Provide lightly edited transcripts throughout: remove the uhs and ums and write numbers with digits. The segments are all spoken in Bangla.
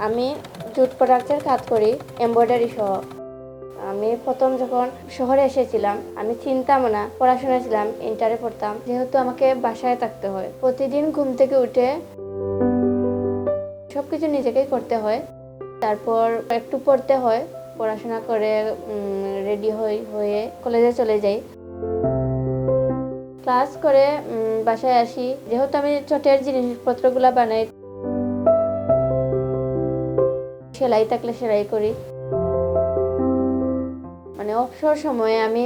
আমি জুট প্রোডাক্টের কাজ করি, এমব্রয়ডারি সহ। আমি প্রথম যখন শহরে এসেছিলাম, আমি চিনতাম না, পড়াশোনা ছিলাম, ইন্টারে পড়তাম, যেহেতু আমাকে বাসায় থাকতে হয়, প্রতিদিন ঘুম থেকে উঠে সবকিছু নিজেকেই করতে হয়। তারপর একটু পড়তে হয়, পড়াশোনা করে রেডি হয়ে কলেজে চলে যাই। ক্লাস করে বাসায় আসি, যেহেতু আমি ছোটের জিনিসপত্রগুলো বানাই, সেলাই থাকলে সেলাই করি। মানে অবসর সময়ে আমি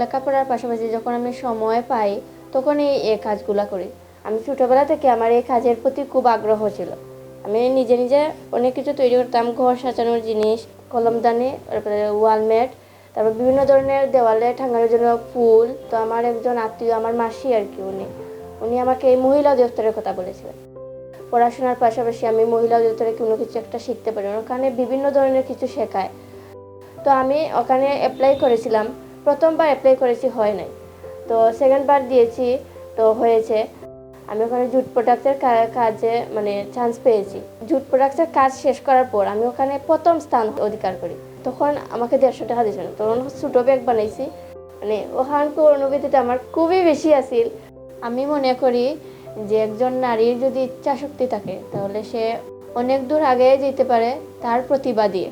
লেখাপড়ার পাশাপাশি যখন আমি সময় পাই তখনই এই কাজগুলো করি। আমি ছোটোবেলা থেকে আমার এই কাজের প্রতি খুব আগ্রহ ছিল। আমি নিজে নিজে অনেক কিছু তৈরি করতাম, ঘর সাজানোর জিনিস, কলমদানি, তারপরে ওয়ালমেট, তারপর বিভিন্ন ধরনের দেওয়ালে টাঙানোর জন্য ফুল। তো আমার একজন আত্মীয়, আমার মাসি আর কি, উনি আমাকে এই মহিলা অধিদপ্তরের কথা বলেছিলেন। পড়াশোনার পাশাপাশি আমি মহিলা অধিদপ্তরে কোনো কিছু একটা শিখতে পারি, ওখানে বিভিন্ন ধরনের কিছু শেখায়। তো আমি ওখানে অ্যাপ্লাই করেছিলাম। প্রথমবার অ্যাপ্লাই করেছি, হয় নাই। তো সেকেন্ড বার দিয়েছি, তো হয়েছে। আমি ওখানে জুট প্রোডাক্টের কাজে মানে চান্স পেয়েছি। জুট প্রোডাক্টের কাজ শেষ করার পর আমি ওখানে প্রথম স্থান অধিকার করি। তখন আমাকে 150 টাকা দিয়েছিল, তখন ছোটো ব্যাগ বানাইছি। মানে ওখানকার অনুভূতিটা আমার খুবই বেশি আছিল। আমি মনে করি যে একজন নারীর যদি ইচ্ছা শক্তি থাকে তাহলে সে অনেক দূর আগে যেতে পারে তার প্রতিভা দিয়ে।